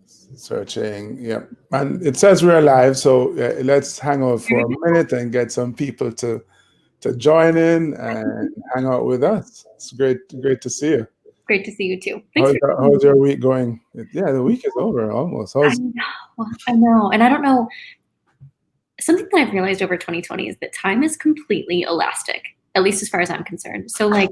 Searching, yeah. And it says we're live, so let's hang out for a minute and get some people to join in and hang out with us. It's great to see you. Great to see you too. Thanks for How's your week going? Yeah, the week is over almost. I know, I know. And I don't know, something that I've realized over 2020 is that time is completely elastic, at least as far as I'm concerned. So like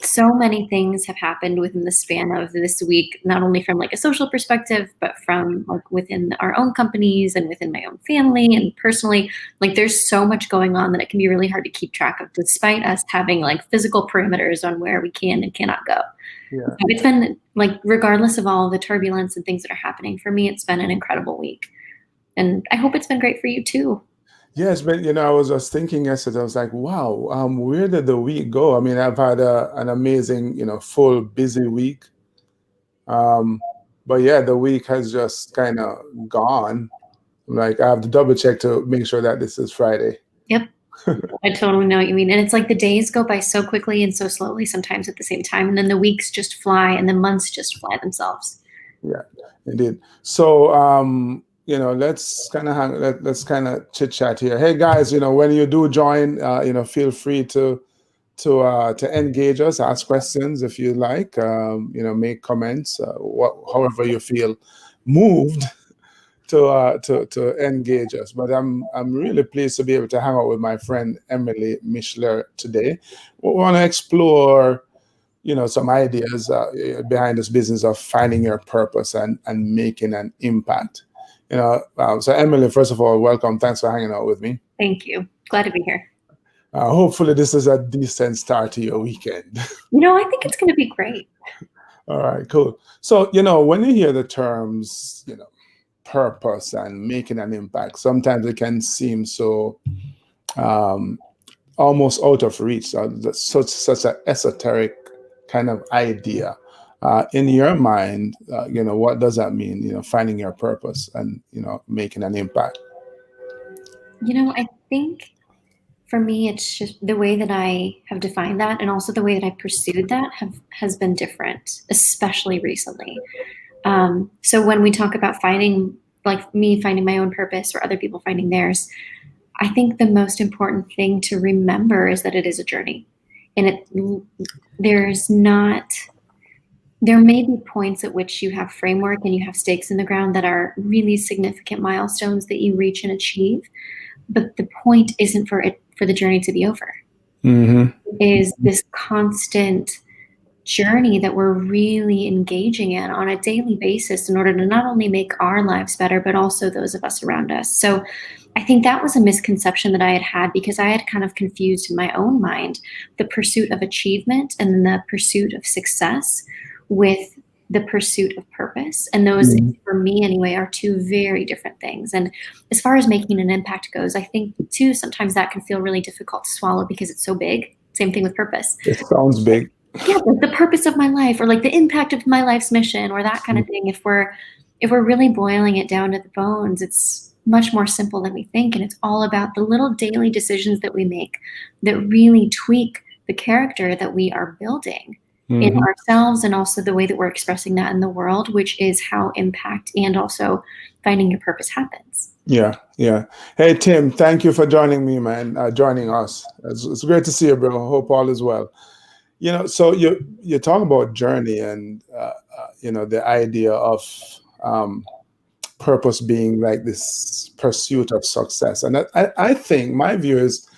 so many things have happened within the span of this week, not only from like a social perspective, but from like within our own companies and within my own family and personally. Like there's so much going on that it can be really hard to keep track of, despite us having like physical parameters on where we can and cannot go. Yeah. It's been like, regardless of all the turbulence and things that are happening, for me, it's been an incredible week. And I hope it's been great for you too. Yes, but I was just thinking yesterday. I was like, wow, where did the week go? I mean, I've had an amazing, full busy week. But yeah, the week has just kind of gone. Like I have to double check to make sure that this is Friday. Yep. I totally know what you mean. And it's like the days go by so quickly and so slowly sometimes at the same time. And then the weeks just fly and the months just fly themselves. Yeah, indeed. So, let's kind of let's kind of chit chat here. Hey guys, when you do join, feel free to engage us, ask questions if you like, make comments, however you feel moved to engage us. But I'm really pleased to be able to hang out with my friend Emily Mishler today. We want to explore some ideas behind this business of finding your purpose and making an impact. So Emily, first of all, welcome. Thanks for hanging out with me. Thank you. Glad to be here. Hopefully this is a decent start to your weekend. I think it's going to be great. All right, cool. So, when you hear the terms, purpose and making an impact, sometimes it can seem so almost out of reach. Such an esoteric kind of idea. In your mind, what does that mean? Finding your purpose and making an impact. I think for me, it's just the way that I have defined that, and also the way that I pursued that has been different, especially recently. So when we talk about finding, like me finding my own purpose or other people finding theirs, I think the most important thing to remember is that it is a journey, and there may be points at which you have framework and you have stakes in the ground that are really significant milestones that you reach and achieve. But the point isn't for the journey to be over. Mm-hmm. It is this constant journey that we're really engaging in on a daily basis in order to not only make our lives better, but also those of us around us. So I think that was a misconception that I had because I had kind of confused in my own mind the pursuit of achievement and the pursuit of success with the pursuit of purpose. And those, for me anyway, are two very different things. And as far as making an impact goes, I think too, sometimes that can feel really difficult to swallow because it's so big. Same thing with purpose. It sounds big. Yeah, like the purpose of my life, or like the impact of my life's mission, or that kind of thing. If we're really boiling it down to the bones, it's much more simple than we think. And it's all about the little daily decisions that we make that really tweak the character that we are building in ourselves, and also the way that we're expressing that in the world, which is how impact and also finding your purpose happens. Yeah. Hey, Tim, thank you for joining me, man, joining us. It's great to see you, bro. Hope all is well. So you talk about journey and, the idea of purpose being like this pursuit of success. And I think my view is,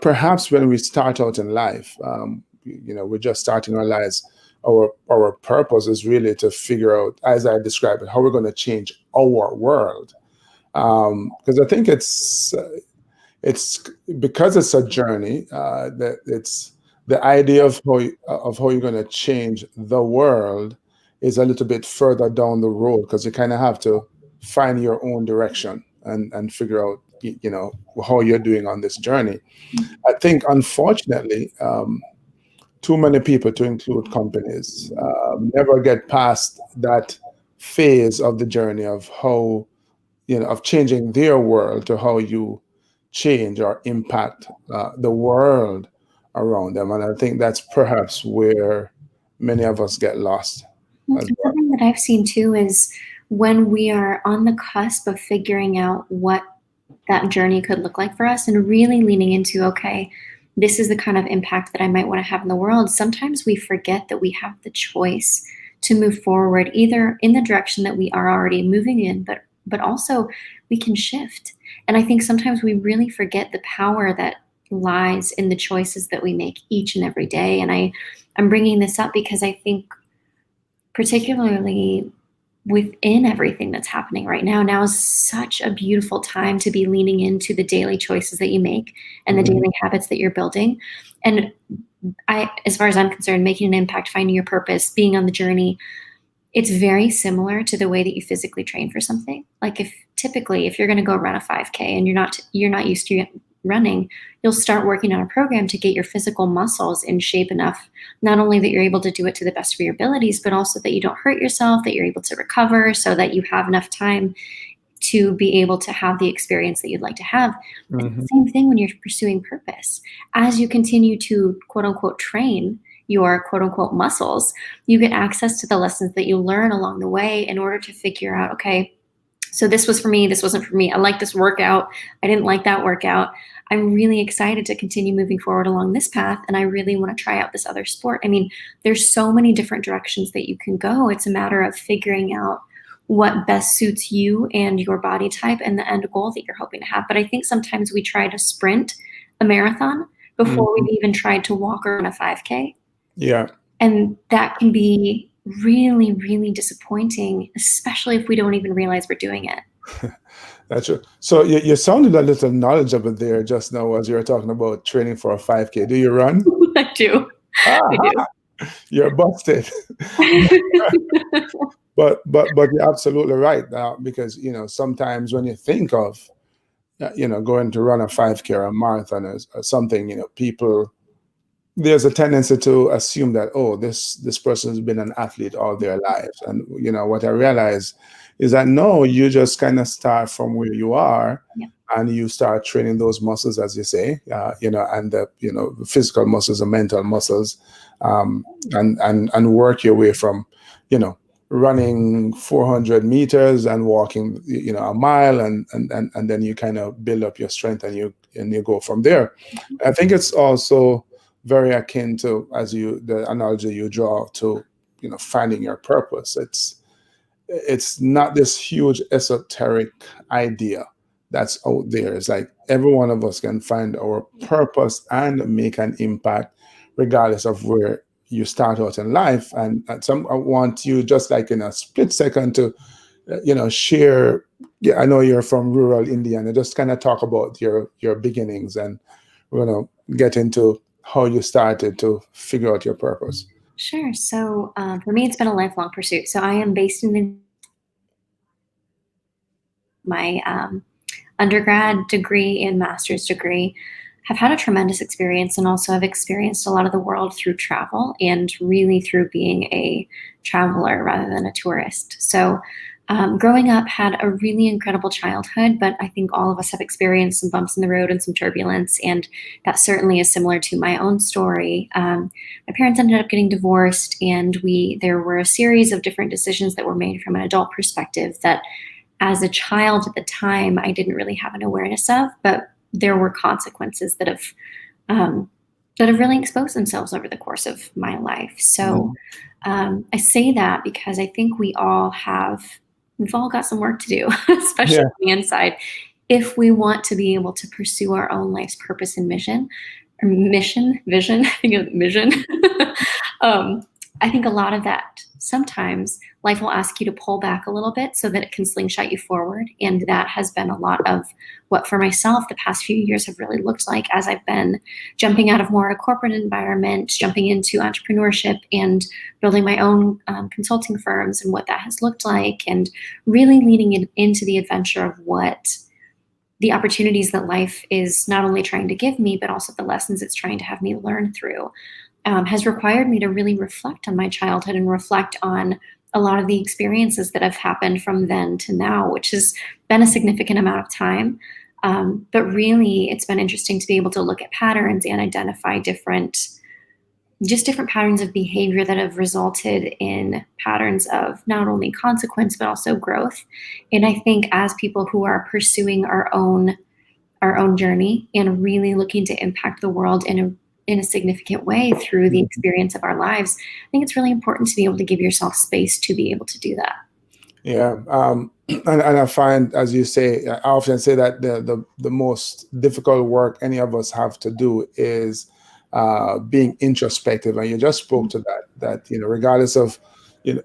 perhaps when we start out in life, we're just starting our lives. Our purpose is really to figure out, as I described it, how we're going to change our world. Because I think it's because it's a journey that it's the idea of how you're going to change the world is a little bit further down the road, because you kind of have to find your own direction and figure out how you're doing on this journey. I think, unfortunately, too many people, to include companies, never get past that phase of the journey of how, of changing their world to how you change or impact the world around them. And I think that's perhaps where many of us get lost. Something that I've seen too is when we are on the cusp of figuring out what that journey could look like for us and really leaning into, okay, this is the kind of impact that I might want to have in the world, sometimes we forget that we have the choice to move forward either in the direction that we are already moving in, but also we can shift. And I think sometimes we really forget the power that lies in the choices that we make each and every day. And I'm bringing this up because I think particularly within everything that's happening right now, now is such a beautiful time to be leaning into the daily choices that you make and the Mhm. daily habits that you're building. And as far as I'm concerned, making an impact, finding your purpose, being on the journey, it's very similar to the way that you physically train for something. Like if you're going to go run a 5K and you're not used to running, you'll start working on a program to get your physical muscles in shape enough, not only that you're able to do it to the best of your abilities, but also that you don't hurt yourself, that you're able to recover so that you have enough time to be able to have the experience that you'd like to have. It's the Mhm. same thing when you're pursuing purpose. As you continue to quote unquote train your quote unquote muscles, you get access to the lessons that you learn along the way in order to figure out, okay, so this was for me, this wasn't for me. I like this workout. I didn't like that workout. I'm really excited to continue moving forward along this path, and I really want to try out this other sport. I mean, there's so many different directions that you can go. It's a matter of figuring out what best suits you and your body type and the end goal that you're hoping to have. But I think sometimes we try to sprint a marathon before Mhm. we've even tried to walk or run a 5K. Yeah. And that can be really, really disappointing, especially if we don't even realize we're doing it. That's true. So you sounded a little knowledgeable there just now as you were talking about training for a 5K. Do you run? I do. I Ah, do. you're busted. But you're absolutely right now because sometimes when you think of going to run a 5K or a marathon or something, people there's a tendency to assume that, oh, this person's been an athlete all their lives, and what I realize is that no, you just kind of start from where you are Yeah. and you start training those muscles, as you say, and the physical muscles and mental muscles, and work your way from you know running 400 meters and walking a mile, and then you kind of build up your strength, and you go from there. I think it's also very akin to, as the analogy you draw to finding your purpose. It's not this huge esoteric idea that's out there. It's like every one of us can find our purpose and make an impact regardless of where you start out in life. And some I want you just like in a split second to share. Yeah, I know you're from rural Indiana. Just kind of talk about your beginnings, and we're gonna get into how you started to figure out your purpose. Sure. So for me, it's been a lifelong pursuit. So I am based in my undergrad degree and master's degree. Have had a tremendous experience and also have experienced a lot of the world through travel and really through being a traveler rather than a tourist. So growing up, had a really incredible childhood, but I think all of us have experienced some bumps in the road and some turbulence, and that certainly is similar to my own story. My parents ended up getting divorced, and there were a series of different decisions that were made from an adult perspective that, as a child at the time, I didn't really have an awareness of, but there were consequences um, that have really exposed themselves over the course of my life. So Mhm. I say that because I think we've all got some work to do, especially Yeah. on the inside, if we want to be able to pursue our own life's purpose and mission, or vision, I think of mission. um, I think a lot of that, sometimes life will ask you to pull back a little bit so that it can slingshot you forward. And that has been a lot of what, for myself, the past few years have really looked like as I've been jumping out of more a corporate environment, jumping into entrepreneurship and building my own consulting firms, and what that has looked like, and really leading into the adventure of what the opportunities that life is not only trying to give me, but also the lessons it's trying to have me learn through, has required me to really reflect on my childhood and reflect on a lot of the experiences that have happened from then to now, which has been a significant amount of time. But really, it's been interesting to be able to look at patterns and identify just different patterns of behavior that have resulted in patterns of not only consequence but also growth. And I think as people who are pursuing our own journey and really looking to impact the world in a significant way through the experience of our lives, I think it's really important to be able to give yourself space to be able to do that. Yeah, and I find, as you say, I often say that the most difficult work any of us have to do is being introspective, and you just spoke to that. That regardless of you know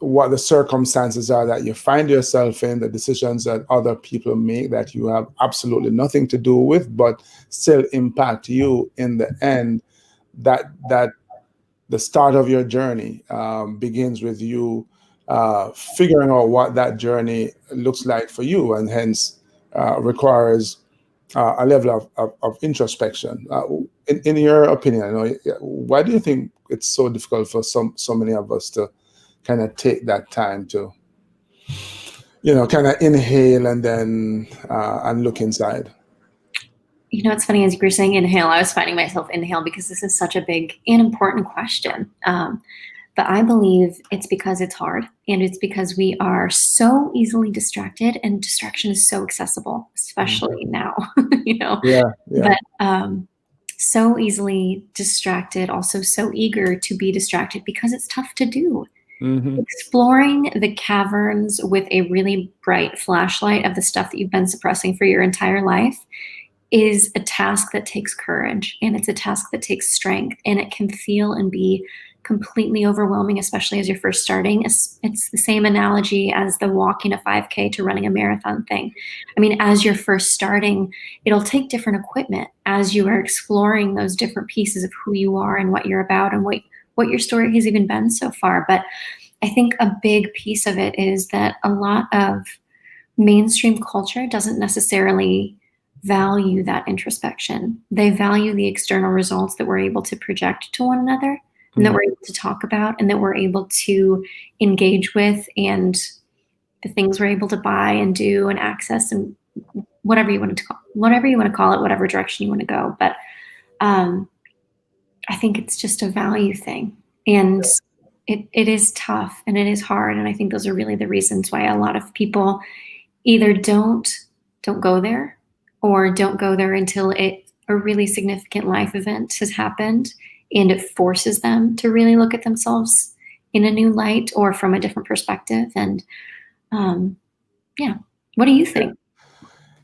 what the circumstances are that you find yourself in, the decisions that other people make that you have absolutely nothing to do with, but still impact you in the end. That the start of your journey begins with you figuring out what that journey looks like for you, and hence requires a level of introspection. In your opinion, why do you think it's so difficult for so many of us to kind of take that time to, kind of inhale and then and look inside? It's funny, as you were saying inhale, I was finding myself inhale because this is such a big and important question. But I believe it's because it's hard, and it's because we are so easily distracted, and distraction is so accessible, especially now, you know, Yeah, yeah. but so easily distracted, also so eager to be distracted because it's tough to do. Hmm. Exploring the caverns with a really bright flashlight of the stuff that you've been suppressing for your entire life is a task that takes courage, and it's a task that takes strength, and it can feel and be completely overwhelming, especially as you're first starting. It's the same analogy as the walking a 5K to running a marathon thing. I mean, as you're first starting, it'll take different equipment as you are exploring those different pieces of who you are and what you're about and what your story has even been so far. But I think a big piece of it is that a lot of mainstream culture doesn't necessarily value that introspection. They value the external results that we're able to project to one another, and that we're able to talk about, and that we're able to engage with, and the things we're able to buy and do and access, and whatever you want to call it, whatever direction you want to go. But I think it's just a value thing, and it is tough and it is hard. And I think those are really the reasons why a lot of people either don't go there, or don't go there until a really significant life event has happened and it forces them to really look at themselves in a new light or from a different perspective. And yeah, what do you think?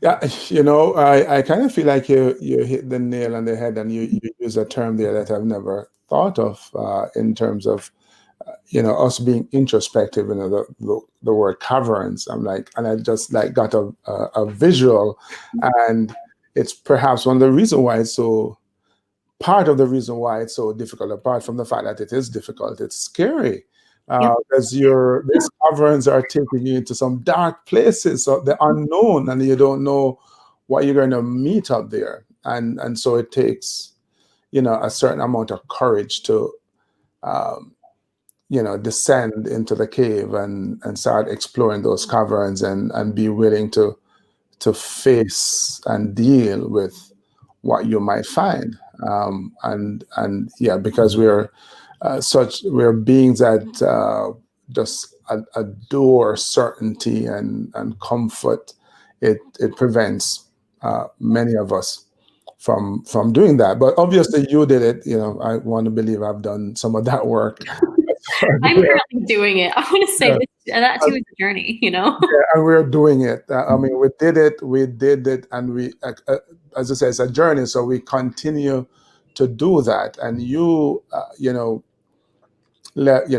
Yeah, I kind of feel like you hit the nail on the head, and you use a term there that I've never thought of in terms of us being introspective. The word caverns. I'm like, and I just like got a visual, and it's perhaps one of the reason why it's so part of the reason why it's so difficult. Apart from the fact that it is difficult, it's scary Yep. because these caverns are taking you into some dark places, so the unknown, and you don't know what you're going to meet up there, and so it takes a certain amount of courage to um, descend into the cave and start exploring those caverns, and be willing to face and deal with what you might find. And yeah, because we're beings that just adore certainty and comfort. It prevents many of us from doing that. But obviously, you did it. I want to believe I've done some of that work. I'm currently doing it. I want to say Yeah. that too is a journey, Yeah, and we're doing it. I mean, we did it, and as I say, it's a journey. So we continue to do that. And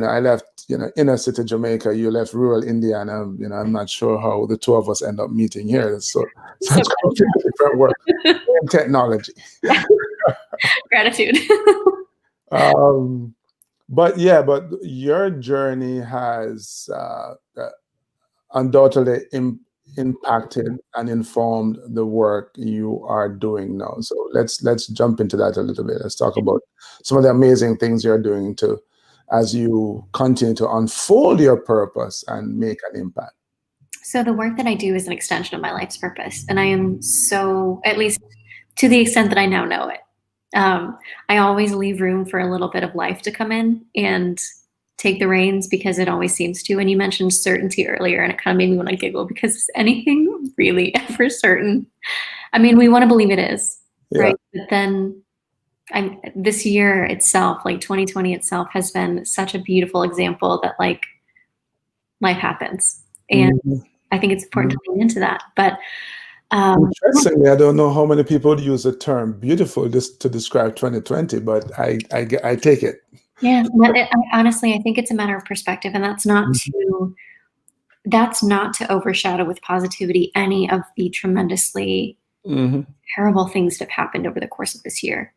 I left, inner city Jamaica. You left rural Indiana. I'm not sure how the two of us end up meeting here. So So it's completely different work and technology. gratitude. Um, but yeah, but your journey has undoubtedly impacted and informed the work you are doing now. So let's jump into that a little bit. Let's talk about some of the amazing things you're doing to as you continue to unfold your purpose and make an impact. So the work that I do is an extension of my life's purpose, and I am so, at least to the extent that I now know it, I always leave room for a little bit of life to come in and take the reins because it always seems to. And you mentioned certainty earlier, and it kind of made me want to giggle because is anything really ever certain? I mean, we want to believe it is, Yeah. right? But then this year itself, like 2020 itself, has been such a beautiful example that like life happens. And Mhm. I think it's important Mhm. to lean into that. But Interestingly, I don't know how many people use the term beautiful just to describe 2020, but I take it. yeah, but honestly, I think it's a matter of perspective, and that's not to overshadow with positivity any of the tremendously Hmm. terrible things that have happened over the course of this year.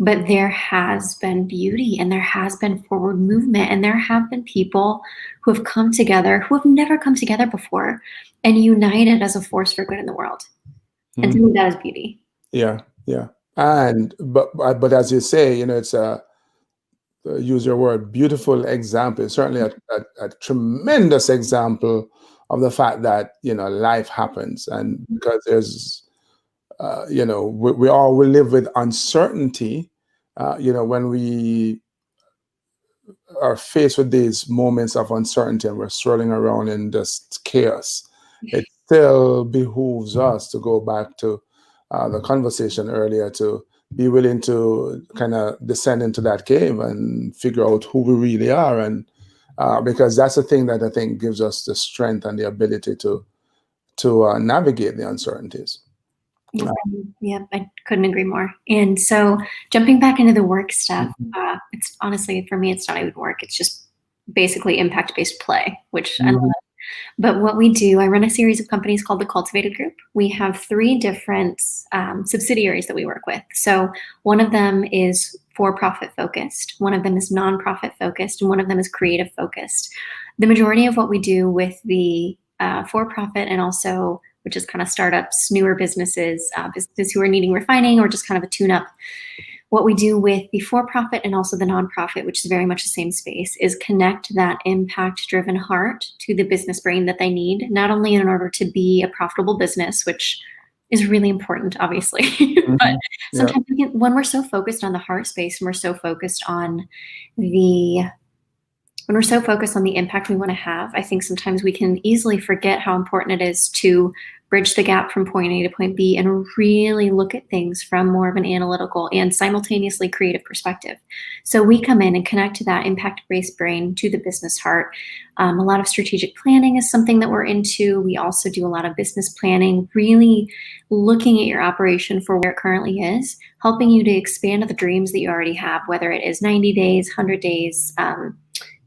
But there has been beauty and there has been forward movement, and there have been people who have come together who have never come together before and united as a force for good in the world. And to me, that is beauty. Yeah, yeah. And but as you say, it's a use your word beautiful example. It's certainly a tremendous example of the fact that life happens, and because there's we all will live with uncertainty. When we are faced with these moments of uncertainty and we're swirling around in just chaos, it still behooves us to go back to the conversation earlier, to be willing to kind of descend into that cave and figure out who we really are. And because that's the thing that I think gives us the strength and the ability to navigate the uncertainties. Yep, yep, I couldn't agree more. And so jumping back into the work stuff, Mhm. it's honestly for me, it's not even work. It's just basically impact-based play, which I love. Mhm. But what we do, I run a series of companies called the Cultivated Group. We have three different subsidiaries that we work with. So one of them is for-profit focused, one of them is nonprofit focused, and one of them is creative focused. The majority of what we do with the for-profit and also which is kind of startups, newer businesses, businesses who are needing refining or just kind of a tune-up. What we do with the for-profit and also the nonprofit, which is very much the same space, is connect that impact-driven heart to the business brain that they need, not only in order to be a profitable business, which is really important, obviously, but Mhm. Yeah. sometimes when we're so focused on the heart space and we're so focused on the when we're so focused on the impact we want to have, I think sometimes we can easily forget how important it is to bridge the gap from point A to point B and really look at things from more of an analytical and simultaneously creative perspective. So we come in and connect to that impact-based brain to the business heart. A lot of strategic planning is something that we're into. We also do a lot of business planning, really looking at your operation for where it currently is, helping you to expand the dreams that you already have, whether it is 90 days, 100 days,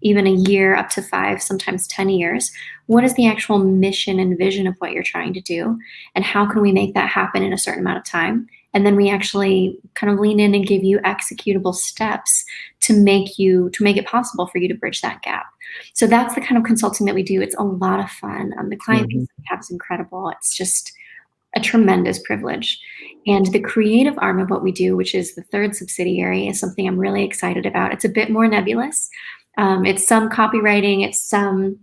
even a year up to 5, sometimes 10 years. What is the actual mission and vision of what you're trying to do? And how can we make that happen in a certain amount of time? And then we actually kind of lean in and give you executable steps to make it possible for you to bridge that gap. So that's the kind of consulting that we do. It's a lot of fun. The client base Mhm. that we have is incredible. It's just a tremendous privilege. And the creative arm of what we do, which is the third subsidiary, is something I'm really excited about. It's a bit more nebulous. It's some copywriting, it's some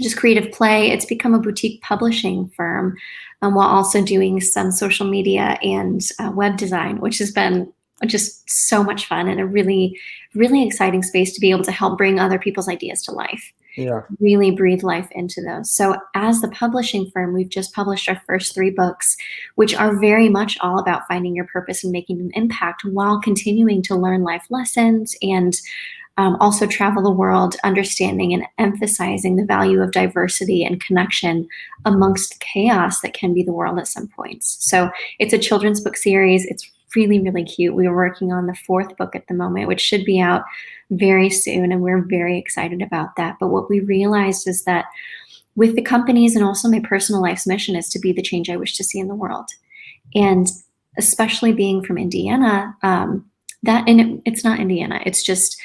just creative play. It's become a boutique publishing firm while also doing some social media and web design, which has been just so much fun and a really, really exciting space to be able to help bring other people's ideas to life, Yeah. really breathe life into those. So as the publishing firm, we've just published our first 3 books, which are very much all about finding your purpose and making an impact while continuing to learn life lessons and also travel the world, understanding and emphasizing the value of diversity and connection amongst chaos that can be the world at some points. So it's a children's book series. It's really, really cute. We are working on the 4th book at the moment, which should be out very soon, and we're very excited about that. But what we realized is that with the companies and also my personal life's mission is to be the change I wish to see in the world. And especially being from Indiana, it's not Indiana. It's just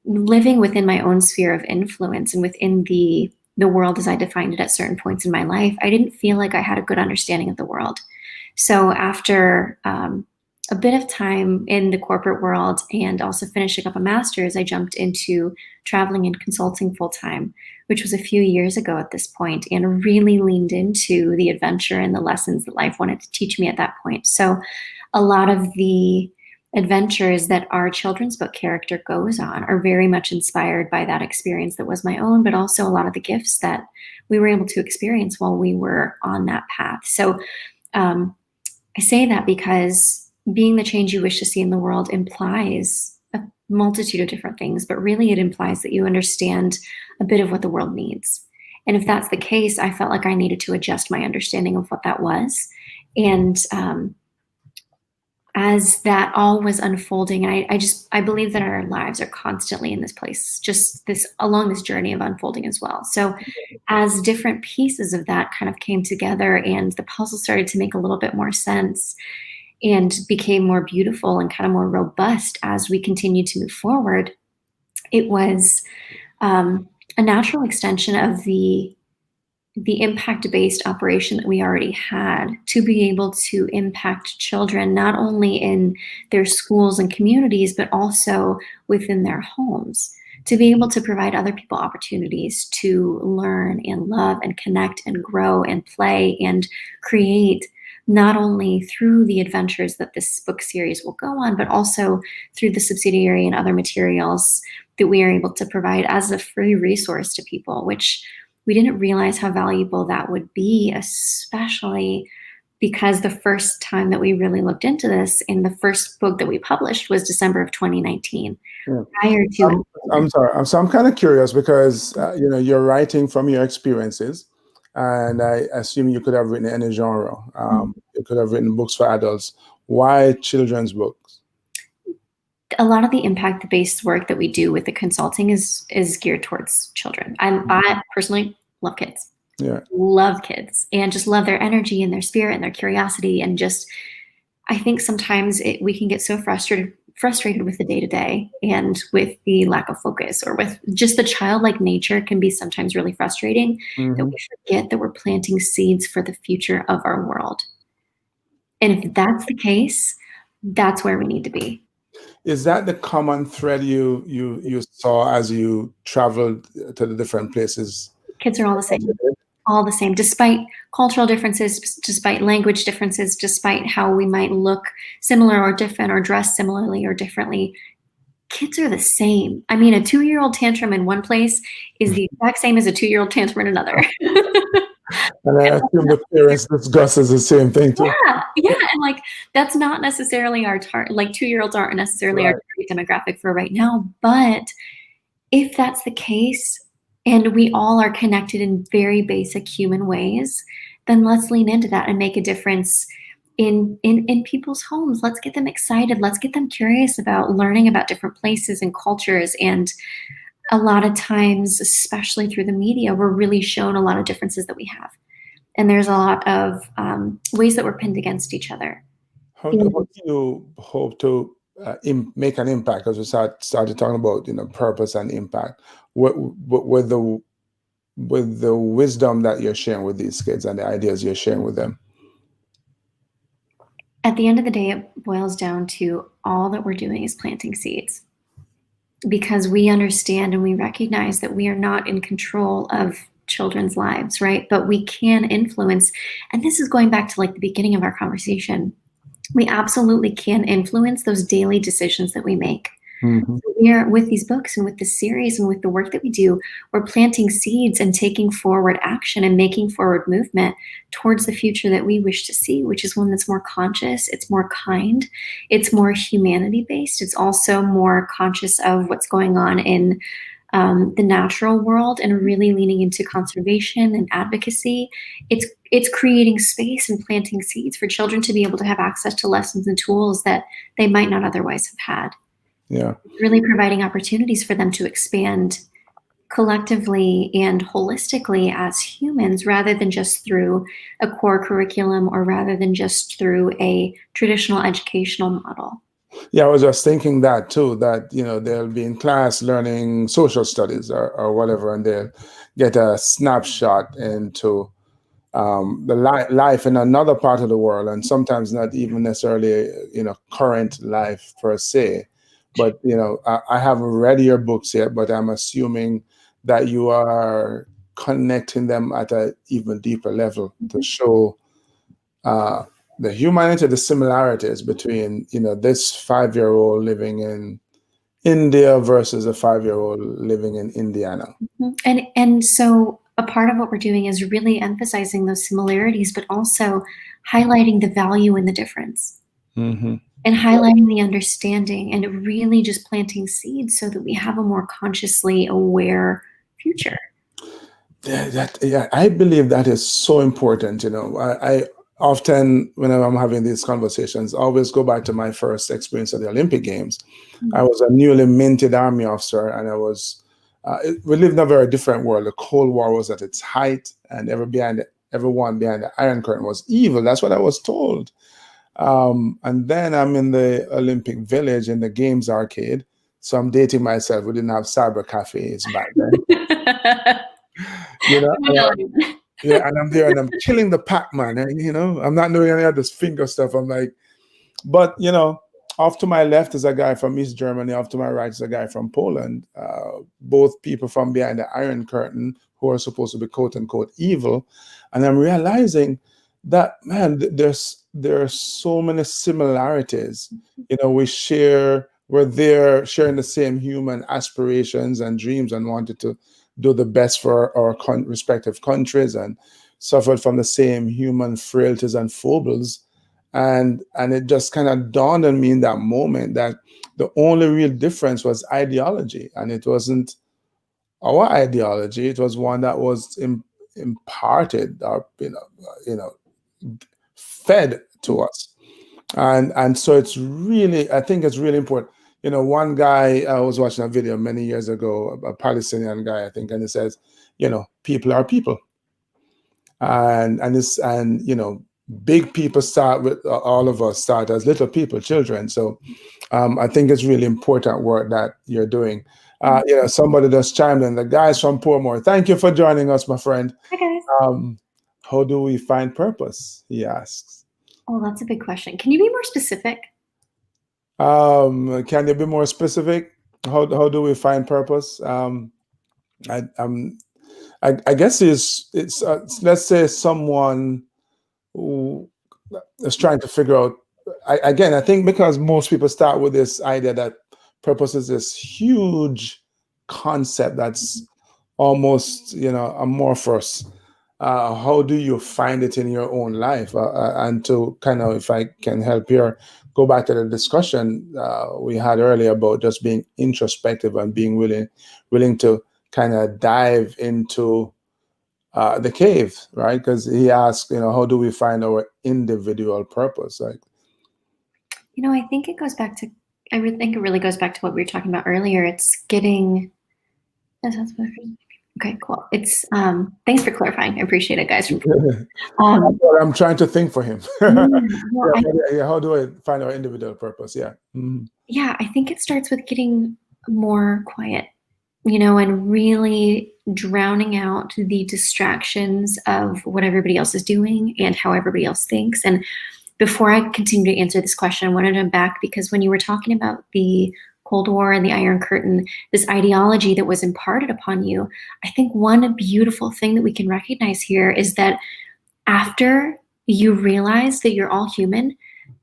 living within my own sphere of influence and within the world as I defined it at certain points in my life. I didn't feel like I had a good understanding of the world. So after a bit of time in the corporate world and also finishing up a master's, I jumped into traveling and consulting full time, which was a few years ago at this point, and really leaned into the adventure and the lessons that life wanted to teach me at that point. So a lot of the adventures that our children's book character goes on are very much inspired by that experience that was my own, but also a lot of the gifts that we were able to experience while we were on that path. So I say that because being the change you wish to see in the world implies a multitude of different things, but really it implies that you understand a bit of what the world needs. And if that's the case, I felt like I needed to adjust my understanding of what that was. And as that all was unfolding, I believe that our lives are constantly in this place, just this along this journey of unfolding as well. So as different pieces of that kind of came together and the puzzle started to make a little bit more sense and became more beautiful and kind of more robust as we continued to move forward, it was a natural extension of the impact-based operation that we already had to be able to impact children, not only in their schools and communities, but also within their homes, to be able to provide other people opportunities to learn and love and connect and grow and play and create, not only through the adventures that this book series will go on, but also through the subsidiary and other materials that we are able to provide as a free resource to people, which we didn't realize how valuable that would be, especially because the first time that we really looked into this in the first book that we published was December of 2019. Yeah. Prior to I'm sorry. So I'm kind of curious because you're writing from your experiences, and I assume you could have written any genre. You could have written books for adults. Why children's books? a lot of the impact-based work that we do with the consulting is geared towards children. I personally love kids. Yeah. Love kids and just love their energy and their spirit and their curiosity. And just, I think sometimes we can get so frustrated with the day-to-day and with the lack of focus, or with just the childlike nature can be sometimes really frustrating, that we forget that we're planting seeds for the future of our world. And if that's the case, that's where we need to be. Is that the common thread you saw as you traveled to the different places? Kids are all the same. All the same, despite cultural differences, despite language differences, despite how we might look similar or different or dress similarly or differently. Kids are the same. I mean, a 2-year-old tantrum in one place is the exact same as a 2-year-old tantrum in another. And I assume the parents discuss the same thing too. Yeah, and like that's not necessarily our target. Like 2-year-olds aren't necessarily our target demographic for right now. But if that's the case, and we all are connected in very basic human ways, then let's lean into that and make a difference in people's homes. Let's get them excited. Let's get them curious about learning about different places and cultures. And a lot of times, especially through the media, we're really shown a lot of differences that we have. And there's a lot of ways that we're pinned against each other. How do you hope to make an impact? As we started talking about, purpose and impact. With the wisdom that you're sharing with these kids and the ideas you're sharing with them? At the end of the day, it boils down to all that we're doing is planting seeds, because we understand and we recognize that we are not in control of children's lives, right? But we can influence, and this is going back to like the beginning of our conversation. We absolutely can influence those daily decisions that we make. So we are, with these books and with this series and with the work that we do, we're planting seeds and taking forward action and making forward movement towards the future that we wish to see, which is one that's more conscious, it's more kind, it's more humanity-based, it's also more conscious of what's going on in the natural world and really leaning into conservation and advocacy. It's creating space and planting seeds for children to be able to have access to lessons and tools that they might not otherwise have had. Yeah. Really providing opportunities for them to expand collectively and holistically as humans, rather than just through a core curriculum or rather than just through a traditional educational model. Yeah, I was just thinking that too, that, they'll be in class learning social studies or whatever, and they'll get a snapshot into the life in another part of the world, and sometimes not even necessarily, current life per se. But, I haven't read your books yet, but I'm assuming that you are connecting them at an even deeper level to show the humanity, the similarities between, this 5-year-old living in India versus a 5-year-old living in Indiana. Mhm. And so a part of what we're doing is really emphasizing those similarities, but also highlighting the value in the difference Hmm. and highlighting the understanding and really just planting seeds so that we have a more consciously aware future. Yeah, I believe that is so important. I often, when I'm having these conversations, always go back to my first experience at the Olympic Games. I Mm. was a newly minted army officer, and we lived in a very different world. The Cold War was at its height, and everyone behind the Iron Curtain was evil. That's what I was told. And then I'm in the Olympic Village in the Games Arcade. So I'm dating myself. We didn't have cyber cafes back then. You know, and yeah, and I'm there and I'm killing the Pac-Man. And, I'm not doing any of this finger stuff. I'm like, but, off to my left is a guy from East Germany. Off to my right is a guy from Poland. Both people from behind the Iron Curtain who are supposed to be quote unquote evil. And I'm realizing that, man, there are so many similarities. We're there sharing the same human aspirations and dreams and wanted to do the best for our respective countries and suffered from the same human frailties and foibles. And it just kind of dawned on me in that moment that the only real difference was ideology, and it wasn't our ideology. It was one that was imparted or fed to us. And so I think it's really important. One guy, I was watching a video many years ago, a Palestinian guy, I think, and he says, people are people. And big people start with all of us start as little people, children. So I think it's really important work that you're doing. Somebody just chimed in, the guys from Portmore. Thank you for joining us, my friend. Hi, guys. How do we find purpose? He asks. Oh, that's a big question. Can you be more specific? Can you be more specific? How do we find purpose? I guess it's let's say someone who is trying to figure out. I think because most people start with this idea that purpose is this huge concept that's almost amorphous. How do you find it in your own life? And to kind of, if I can help here, go back to the discussion we had earlier about just being introspective and being willing to kind of dive into the cave, right? Because he asked, how do we find our individual purpose? Like, I think it goes back to, I really think it really goes back to what we were talking about earlier. It's getting, okay, cool. It's, thanks for clarifying. I appreciate it, guys. I'm trying to think for him. How do I find our individual purpose? Yeah. Mm-hmm. Yeah, I think it starts with getting more quiet, and really drowning out the distractions of what everybody else is doing and how everybody else thinks. And before I continue to answer this question, I wanted to back, because when you were talking about the Cold War and the Iron Curtain, this ideology that was imparted upon you, I think one beautiful thing that we can recognize here is that after you realize that you're all human,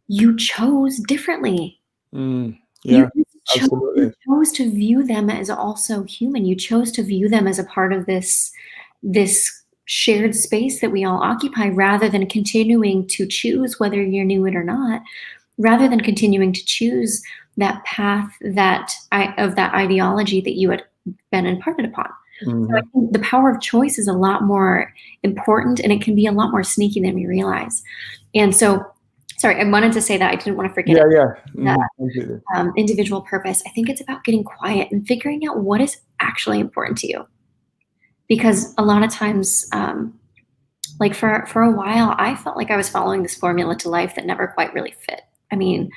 you chose differently. Yeah, you absolutely. chose to view them as also human. You chose to view them as a part of this shared space that we all occupy, rather than continuing to choose whether you knew it or not, rather than continuing to choose that path of that ideology that you had been imparted upon. Mm-hmm. So I think the power of choice is a lot more important, and it can be a lot more sneaky than we realize. And so, sorry, I wanted to say that. I didn't want to forget it. Yeah. Mm-hmm. Individual purpose. I think it's about getting quiet and figuring out what is actually important to you. Because a lot of times, like for a while, I felt like I was following this formula to life that never quite really fit. I mean,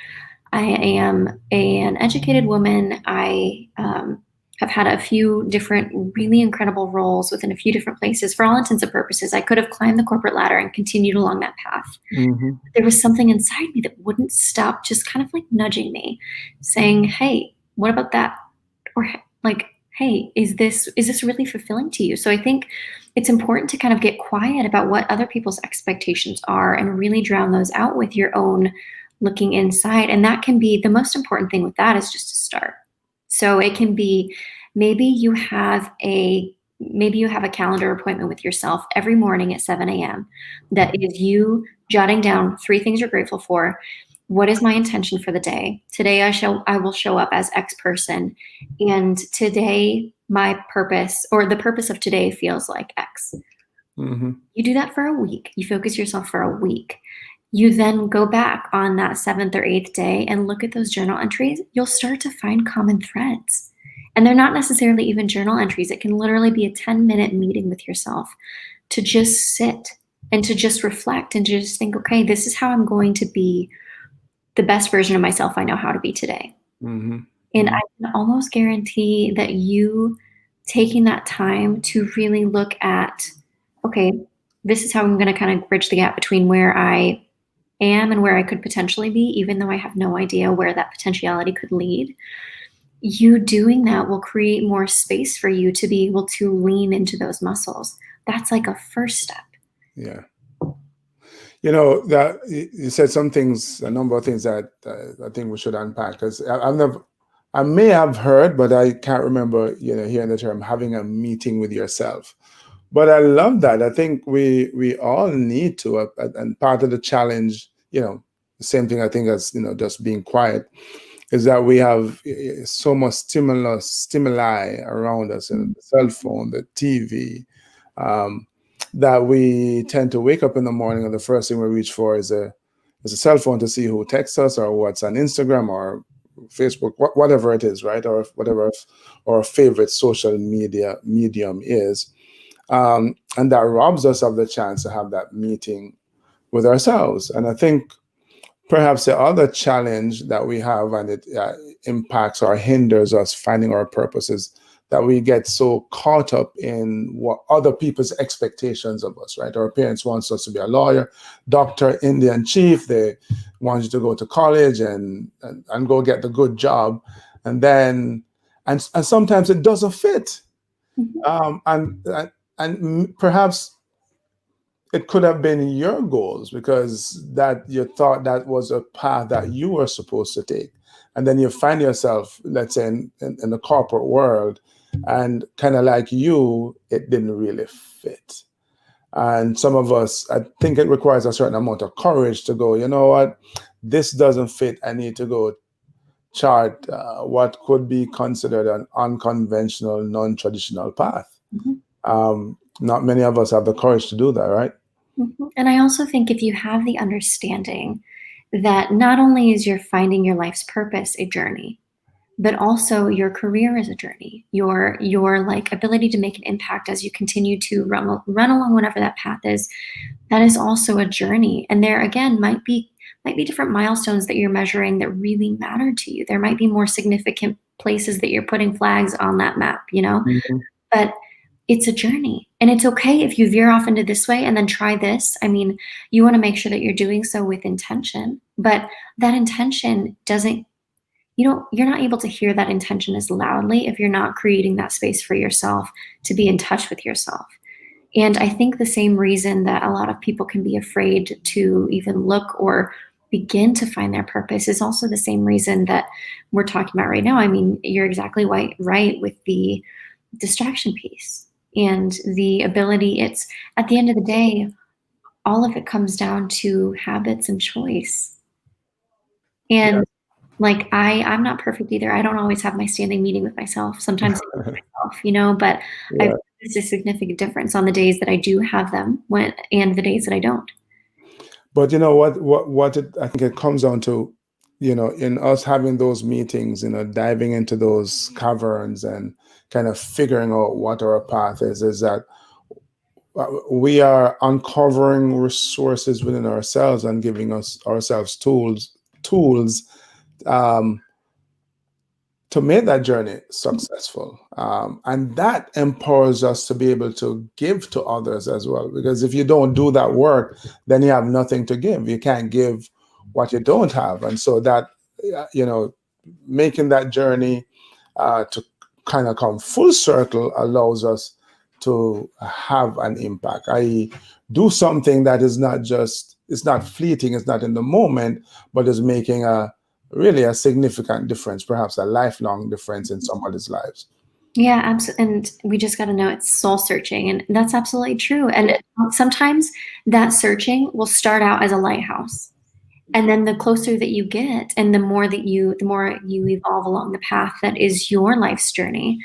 I am an educated woman. I have had a few different really incredible roles within a few different places. For all intents and purposes, I could have climbed the corporate ladder and continued along that path. Mm-hmm. There was something inside me that wouldn't stop, just kind of like nudging me, saying, hey, what about that? Or like, hey, is this really fulfilling to you? So I think it's important to kind of get quiet about what other people's expectations are and really drown those out with your own looking inside. And that can be the most important thing with that is just to start. So it can be maybe you have a calendar appointment with yourself every morning at 7 a.m. that is you jotting down 3 things you're grateful for. What is my intention for the day? Today I will show up as X person, and today my purpose or the purpose of today feels like X. Mm-hmm. You do that for a week. You focus yourself for a week. You then go back on that 7th or 8th day and look at those journal entries. You'll start to find common threads. And they're not necessarily even journal entries. It can literally be a 10-minute meeting with yourself to just sit and to just reflect and to just think, okay, this is how I'm going to be the best version of myself I know how to be today. Mm-hmm. And I can almost guarantee that you taking that time to really look at, okay, this is how I'm going to kind of bridge the gap between where I am and where I could potentially be, even though I have no idea where that potentiality could lead. You doing that will create more space for you to be able to lean into those muscles. That's like a first step. Yeah. You know, that you said some things, a number of things that I think we should unpack, because I may have heard, but I can't remember, hearing the term having a meeting with yourself. But I love that. I think we all need to, and part of the challenge, the same thing I think as, just being quiet, is that we have so much stimuli around us, the cell phone, the TV, that we tend to wake up in the morning and the first thing we reach for is a cell phone to see who texts us or what's on Instagram or Facebook, whatever it is, right? Or whatever our favorite social media medium is. And that robs us of the chance to have that meeting with ourselves. And I think perhaps the other challenge that we have, and it impacts or hinders us finding our purposes, that we get so caught up in what other people's expectations of us, right? Our parents want us to be a lawyer, doctor, Indian chief. They want you to go to college and go get the good job. And then, and sometimes it doesn't fit. And perhaps it could have been your goals because that you thought that was a path that you were supposed to take. And then you find yourself, let's say, in the corporate world, and kind of like you, it didn't really fit. And some of us, I think it requires a certain amount of courage to go, you know what, this doesn't fit. I need to go chart what could be considered an unconventional, non-traditional path. Not many of us have the courage to do that, right? And I also think if you have the understanding that not only is your finding your life's purpose a journey, but also your career is a journey, your like ability to make an impact as you continue to run along whatever that path is, that is also a journey. And there again might be different milestones that you're measuring that really matter to you. There might be more significant places that you're putting flags on that map, but it's a journey. And it's okay if you veer off into this way and then try this. I mean, you want to make sure that you're doing so with intention, but that intention you're not able to hear that intention as loudly if you're not creating that space for yourself to be in touch with yourself. And I think the same reason that a lot of people can be afraid to even look or begin to find their purpose is also the same reason that we're talking about right now. I mean, you're exactly right with the distraction piece and the ability. It's at the end of the day, all of it comes down to habits and choice. And like I'm not perfect either. I don't always have my standing meeting with myself. Sometimes myself, but I there's a significant difference on the days that I do have them and the days that I don't. But you know what I think it comes down to, in us having those meetings, diving into those caverns and kind of figuring out what our path is that we are uncovering resources within ourselves and giving ourselves tools to make that journey successful. And that empowers us to be able to give to others as well. Because if you don't do that work, then you have nothing to give. You can't give what you don't have. And so that, making that journey to kind of come full circle allows us to have an impact, i.e., do something that is not just, it's not fleeting, it's not in the moment, but is making a really a significant difference, perhaps a lifelong difference in somebody's lives. Yeah, absolutely. And we just got to know it's soul searching. And that's absolutely true. And sometimes that searching will start out as a lighthouse. And then the closer that you get and the more you evolve along the path that is your life's journey,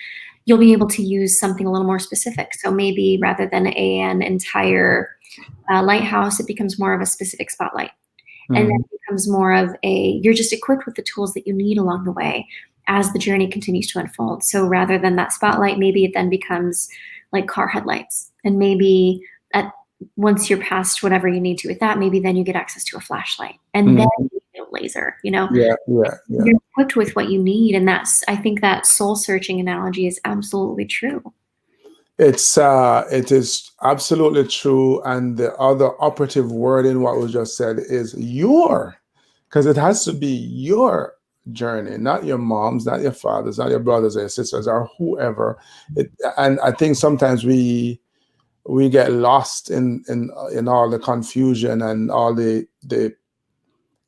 you'll be able to use something a little more specific. So maybe rather than an entire lighthouse, it becomes more of a specific spotlight. And then it becomes more of you're just equipped with the tools that you need along the way as the journey continues to unfold. So rather than that spotlight, maybe it then becomes like car headlights. And maybe once you're past whatever you need to with that, maybe then you get access to a flashlight and then you get a laser, Yeah. You're equipped with what you need. And I think that soul searching analogy is absolutely true. It is absolutely true. And the other operative word in what was just said is because it has to be your journey, not your mom's, not your father's, not your brothers or your sisters or whoever. And I think sometimes we get lost in all the confusion and all the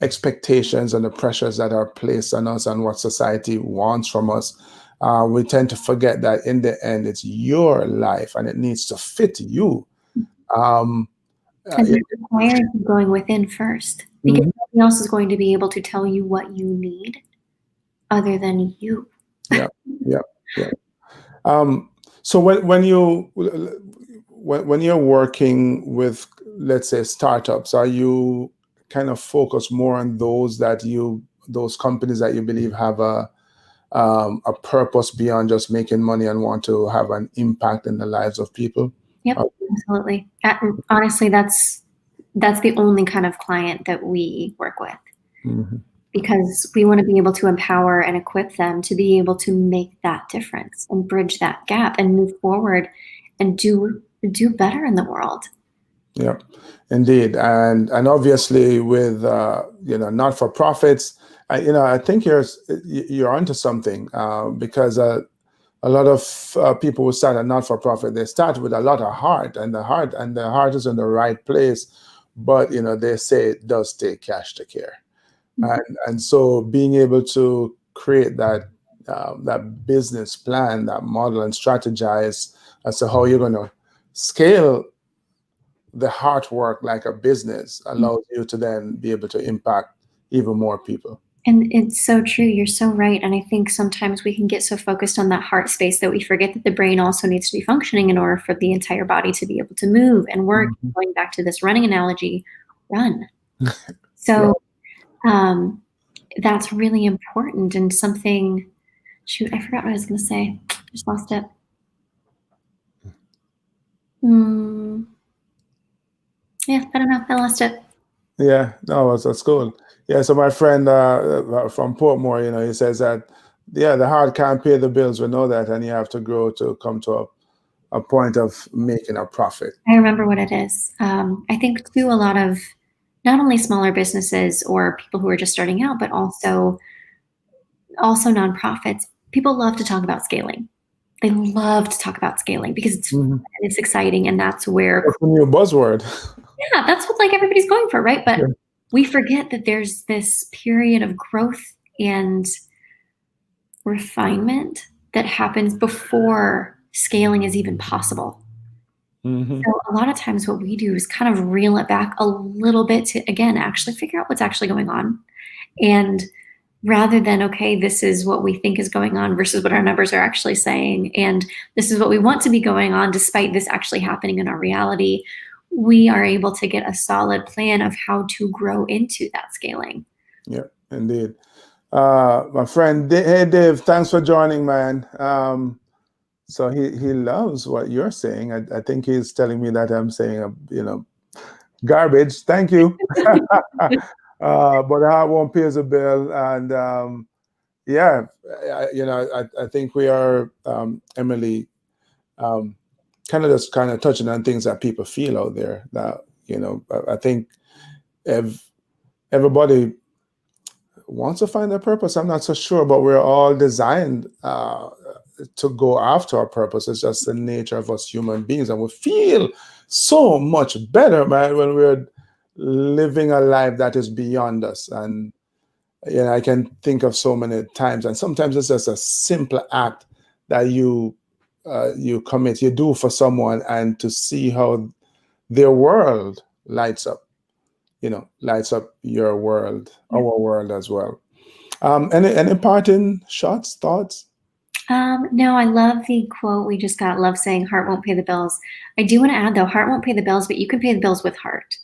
expectations and the pressures that are placed on us and what society wants from us. We tend to forget that in the end, it's your life and it needs to fit you. And it requires you going within first, because nobody else is going to be able to tell you what you need other than you. Yeah. So when you're working with, let's say, startups, are you kind of focused more on those companies that you believe have a purpose beyond just making money and want to have an impact in the lives of people? Yep, absolutely. Honestly, that's the only kind of client that we work with, because we want to be able to empower and equip them to be able to make that difference and bridge that gap and move forward and do better in the world. Yeah, indeed. And obviously with, not-for-profits, I think you're onto something, because a lot of people who start a not-for-profit, they start with a lot of heart, and the heart is in the right place, but they say it does take cash to care. And so being able to create that business plan, that model, and strategize as to how you're going to scale the hard work like a business allows you to then be able to impact even more people. And it's so true. You're so right. And I think sometimes we can get so focused on that heart space that we forget that the brain also needs to be functioning in order for the entire body to be able to move and work. Going back to this running analogy, run. So that's really important, and something, shoot, I forgot what I was going to say. Just lost it. Yeah, I don't know. I lost it. Yeah, no, that's cool. Yeah, so my friend from Portmore, he says that, the heart can't pay the bills. We know that, and you have to grow to come to a point of making a profit. I remember what it is. I think too, a lot of not only smaller businesses or people who are just starting out, but also nonprofits. People love to talk about scaling. They love to talk about scaling because it's exciting, and that's where That's a new buzzword. Yeah, that's what everybody's going for, right? But we forget that there's this period of growth and refinement that happens before scaling is even possible. So a lot of times what we do is kind of reel it back a little bit to, again, actually figure out what's actually going on. And rather than, okay, this is what we think is going on versus what our numbers are actually saying, and this is what we want to be going on despite this actually happening in our reality, we are able to get a solid plan of how to grow into that scaling. Yeah, indeed. My friend, hey Dave, thanks for joining, man. So he loves what you're saying. I think he's telling me that I'm saying, garbage. Thank you. But the heart won't pay the bill. And I think we are, Emily, kind of touching on things that people feel out there. That I think everybody wants to find their purpose. I'm not so sure, but we're all designed to go after our purpose. It's just the nature of us human beings, and we feel so much better, man, when we're living a life that is beyond us. And I can think of so many times, and sometimes it's just a simple act that you commit, you do for someone, and to see how their world lights up, lights up your world, our world as well. Any parting shots, thoughts? No, I love the quote we just got. Love saying heart won't pay the bills. I do want to add though, heart won't pay the bills, but you can pay the bills with heart.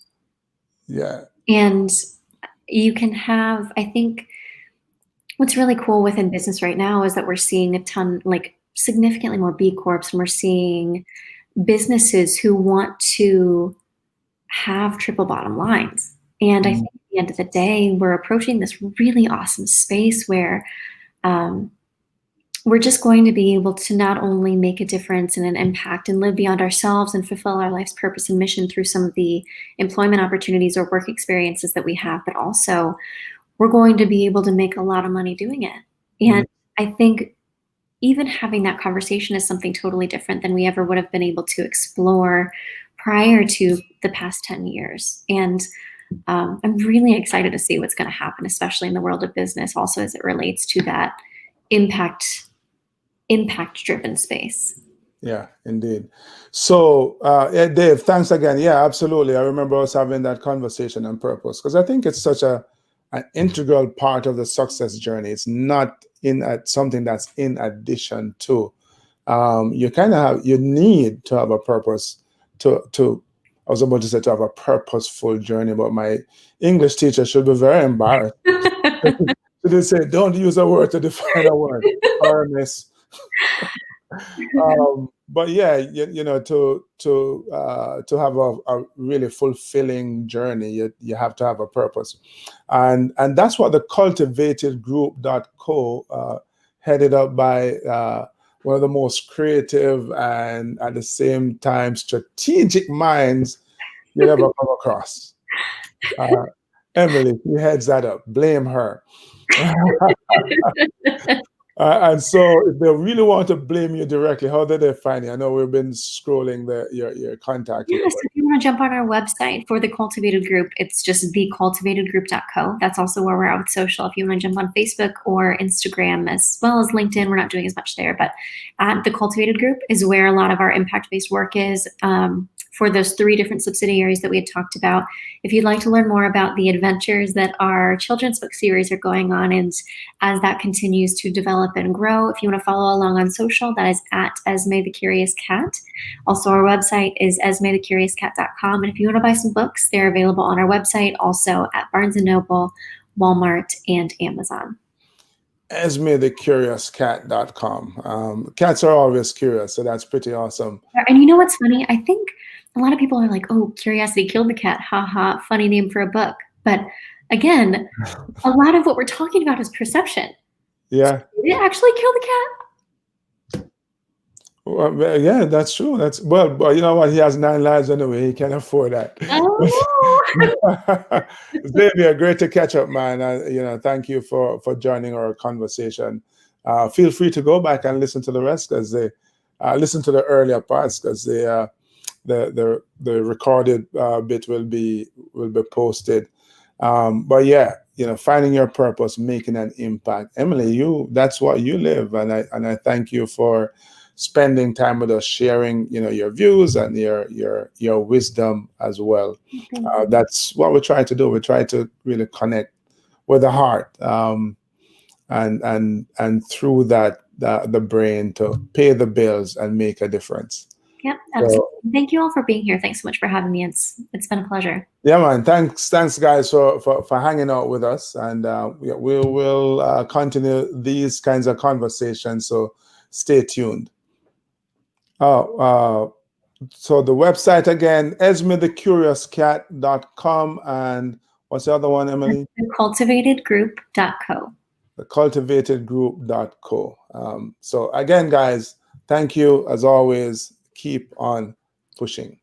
Yeah. And you can have, I think what's really cool within business right now is that we're seeing a ton, like significantly more B Corps, and we're seeing businesses who want to have triple bottom lines. And I think at the end of the day, we're approaching this really awesome space where we're just going to be able to not only make a difference and an impact and live beyond ourselves and fulfill our life's purpose and mission through some of the employment opportunities or work experiences that we have, but also we're going to be able to make a lot of money doing it. And I think even having that conversation is something totally different than we ever would have been able to explore prior to the past 10 years. And I'm really excited to see what's going to happen, especially in the world of business, also as it relates to that impact-driven space. Yeah, indeed. So, Dave, thanks again. Yeah, absolutely. I remember us having that conversation on purpose, because I think it's such an integral part of the success journey. It's not something that's in addition to. You need to have a purpose I was about to say to have a purposeful journey, but my English teacher should be very embarrassed. They say, don't use a word to define a word. Awareness. But yeah, to have a really fulfilling journey, you have to have a purpose, and that's what the cultivatedgroup.co, headed up by one of the most creative and at the same time strategic minds you'll ever come across. Emily, she heads that up. Blame her. And so if they really want to blame you directly, how do they find you? I know we've been scrolling your contact. Yes, if you want to jump on our website for the Cultivated Group, it's just thecultivatedgroup.co. That's also where we're at with social. If you want to jump on Facebook or Instagram, as well as LinkedIn, we're not doing as much there, but at the Cultivated Group is where a lot of our impact-based work is. For those 3 different subsidiaries that we had talked about. If you'd like to learn more about the adventures that our children's book series are going on, and as that continues to develop and grow, if you want to follow along on social, that is at Esme the Curious Cat. Also, our website is esmethecuriouscat.com. And if you want to buy some books, they're available on our website, also at Barnes & Noble, Walmart, and Amazon. esmethecuriouscat.com. Cats are always curious, so that's pretty awesome. And you know what's funny? I think a lot of people are like, oh, curiosity killed the cat. Ha ha, funny name for a book. But again, a lot of what we're talking about is perception. Yeah. Did it actually kill the cat? Well, yeah, that's true. Well, you know what? He has 9 lives anyway. He can afford that. Oh. Xavier, great to catch up, man. Thank you for joining our conversation. Feel free to go back and listen to the rest, because they listen to the earlier parts, because the recorded bit will be posted. But yeah, finding your purpose, making an impact. Emily, that's what you live, and I thank you for spending time with us, sharing your views and your wisdom as well. That's what we try to do. We try to really connect with the heart, and through that the brain to pay the bills and make a difference. Yep, absolutely. So, thank you all for being here. Thanks so much for having me. It's been a pleasure. Yeah, man. Thanks guys for hanging out with us, and we will continue these kinds of conversations. So stay tuned. So the website again, esmethecuriouscat.com, and what's the other one, Emily? Thecultivatedgroup.co. Thecultivatedgroup.co. So again, guys, thank you as always. Keep on pushing.